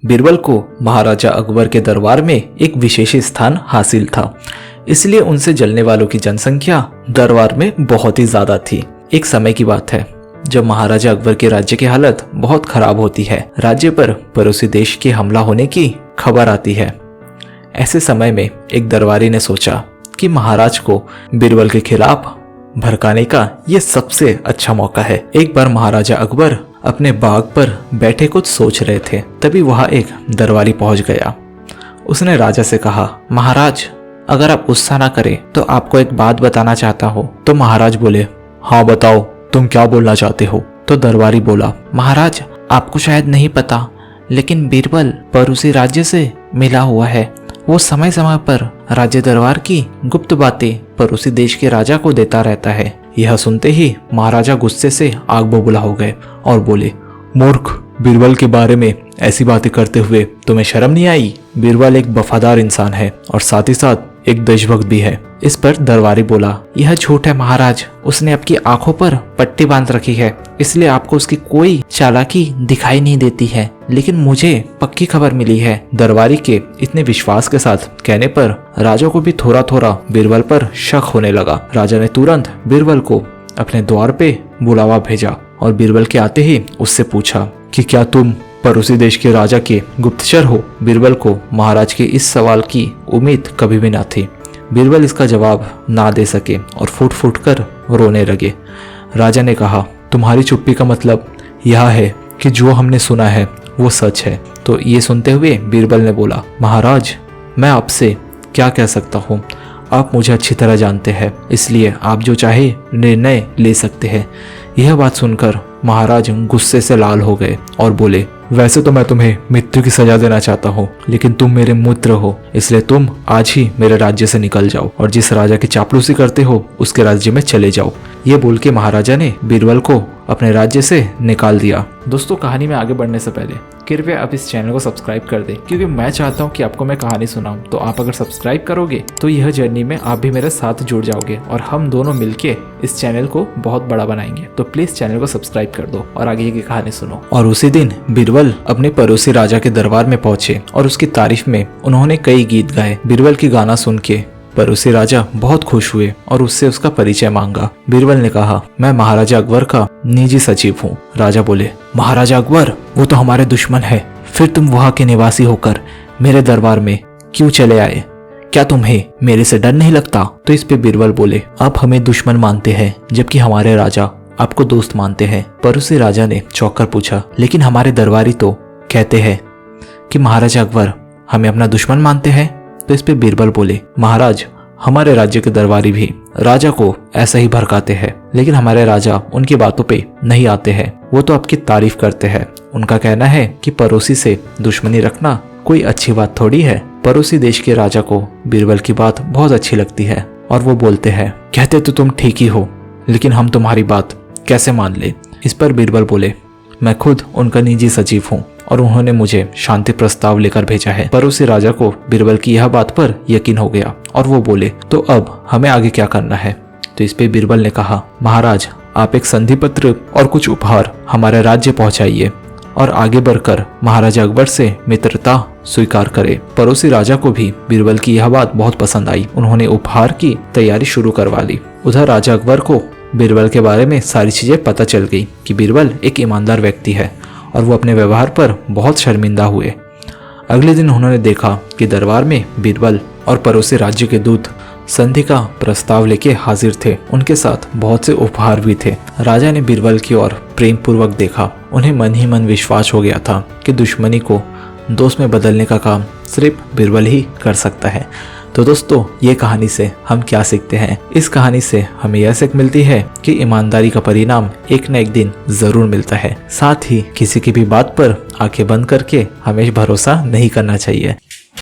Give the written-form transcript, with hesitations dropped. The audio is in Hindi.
बीरबल को महाराजा अकबर के दरबार में एक विशेष स्थान हासिल था, इसलिए उनसे जलने वालों की जनसंख्या दरबार में बहुत ही ज्यादा थी। एक समय की बात है जब महाराजा अकबर के राज्य की हालत बहुत खराब होती है। राज्य पर पड़ोसी देश के हमला होने की खबर आती है। ऐसे समय में एक दरबारी ने सोचा कि महाराज को बीरबल के खिलाफ भड़काने का ये सबसे अच्छा मौका है। एक बार महाराजा अकबर अपने बाग पर बैठे कुछ सोच रहे थे, तभी वहां एक दरबारी पहुंच गया। उसने राजा से कहा, महाराज अगर आप गुस्सा ना करें तो आपको एक बात बताना चाहता हूँ। तो महाराज बोले, हाँ बताओ, तुम क्या बोलना चाहते हो? तो दरबारी बोला, महाराज आपको शायद नहीं पता, लेकिन बीरबल पड़ोसी राज्य से मिला हुआ है। वो समय समय पर राज्य दरबार की गुप्त बातें पड़ोसी देश के राजा को देता रहता है। यह सुनते ही महाराजा गुस्से से आग बबूला हो गए और बोले, मूर्ख, बीरबल के बारे में ऐसी बातें करते हुए तुम्हें शर्म नहीं आई? बीरबल एक वफादार इंसान है और साथ ही साथ एक देशभक्त भी है। इस पर दरबारी बोला, यह झूठ है महाराज, उसने आपकी आंखों पर पट्टी बांध रखी है, इसलिए आपको उसकी कोई चालाकी दिखाई नहीं देती है, लेकिन मुझे पक्की खबर मिली है। दरबारी के इतने विश्वास के साथ कहने पर राजा को भी थोड़ा थोड़ा बीरबल पर शक होने लगा। राजा ने तुरंत बीरबल को अपने द्वार पे बुलावा भेजा और बीरबल के आते ही उससे पूछा कि क्या तुम पड़ोसी देश के राजा के गुप्तचर हो? बीरबल को महाराज के इस सवाल की उम्मीद कभी भी ना थी। बीरबल इसका जवाब ना दे सके और फूट फूट कर रोने लगे। राजा ने कहा, तुम्हारी चुप्पी का मतलब यह है कि जो हमने सुना है वो सच है। तो ये सुनते हुए बीरबल ने बोला, महाराज मैं आपसे क्या कह सकता हूँ, आप मुझे अच्छी तरह जानते हैं, इसलिए आप जो चाहे निर्णय ले सकते हैं। यह बात सुनकर महाराज गुस्से से लाल हो गए और बोले, वैसे तो मैं तुम्हें मृत्यु की सजा देना चाहता हूँ, लेकिन तुम मेरे मित्र हो, इसलिए तुम आज ही मेरे राज्य से निकल जाओ और जिस राजा की चापलूसी करते हो उसके राज्य में चले जाओ। ये बोल के महाराजा ने बीरबल को अपने राज्य से निकाल दिया। दोस्तों, कहानी में आगे बढ़ने से पहले कृपया आप इस चैनल को सब्सक्राइब कर दें, क्योंकि मैं चाहता हूं कि आपको मैं कहानी सुनाऊं। तो आप अगर सब्सक्राइब करोगे तो यह जर्नी में आप भी मेरे साथ जुड़ जाओगे और हम दोनों मिलके इस चैनल को बहुत बड़ा बनाएंगे। तो प्लीज चैनल को सब्सक्राइब कर दो और आगे की कहानी सुनो। और उसी दिन बीरबल अपने पड़ोसी राजा के दरबार में पहुंचे और उसकी तारीफ में उन्होंने कई गीत गाए। बीरबल की गाना सुन के पड़ोसी राजा बहुत खुश हुए और उससे उसका परिचय मांगा। बीरबल ने कहा, मैं महाराजा अकबर का निजी सचिव हूँ। राजा बोले, महाराजा अकबर, वो तो हमारे दुश्मन है, फिर तुम वहाँ के निवासी होकर मेरे दरबार में क्यों चले आए? क्या तुम्हें मेरे से डर नहीं लगता? तो इस पे बीरबल बोले, आप हमें दुश्मन मानते हैं जबकि हमारे राजा आपको दोस्त मानते हैं। पड़ोसी राजा ने चौंक कर पूछा, लेकिन हमारे दरबारी तो कहते हैं कि महाराजा अकबर हमें अपना दुश्मन मानते हैं। तो इस पे बीरबल बोले, महाराज हमारे राज्य के दरबारी भी राजा को ऐसा ही भड़काते हैं, लेकिन हमारे राजा उनकी बातों पे नहीं आते हैं, वो तो आपकी तारीफ करते हैं। उनका कहना है कि पड़ोसी से दुश्मनी रखना कोई अच्छी बात थोड़ी है। पड़ोसी देश के राजा को बीरबल की बात बहुत अच्छी लगती है और वो बोलते हैं, कहते तो तुम ठीक ही हो, लेकिन हम तुम्हारी बात कैसे मान ले? इस पर बीरबल बोले, मैं खुद उनका निजी सचिव हूँ और उन्होंने मुझे शांति प्रस्ताव लेकर भेजा है। पड़ोसी राजा को बीरबल की यह बात पर यकीन हो गया और वो बोले, तो अब हमें आगे क्या करना है? तो इस पे बीरबल ने कहा, महाराज आप एक संधि पत्र और कुछ उपहार हमारे राज्य पहुंचाइए और आगे बढ़कर महाराजा अकबर से मित्रता स्वीकार करे। पड़ोसी राजा को भी बीरबल की यह बात बहुत पसंद आई। उन्होंने उपहार की तैयारी शुरू करवा ली। उधर राजा अकबर को बीरबल के बारे में सारी चीजें पता चल गई कि बीरबल एक ईमानदार व्यक्ति है और वो अपने व्यवहार पर बहुत शर्मिंदा हुए। अगले दिन उन्होंने देखा कि दरबार में बीरबल और पड़ोसी राज्य के दूत संधि का प्रस्ताव लेके हाजिर थे। उनके साथ बहुत से उपहार भी थे। राजा ने बीरबल की ओर प्रेम पूर्वक देखा। उन्हें मन ही मन विश्वास हो गया था कि दुश्मनी को दोस्त में बदलने का काम सिर्फ बीरबल ही कर सकता है। तो दोस्तों, ये कहानी से हम क्या सीखते हैं? इस कहानी से हमें यह सीख मिलती है कि ईमानदारी का परिणाम एक न एक दिन जरूर मिलता है। साथ ही किसी की भी बात पर आंखें बंद करके हमें भरोसा नहीं करना चाहिए।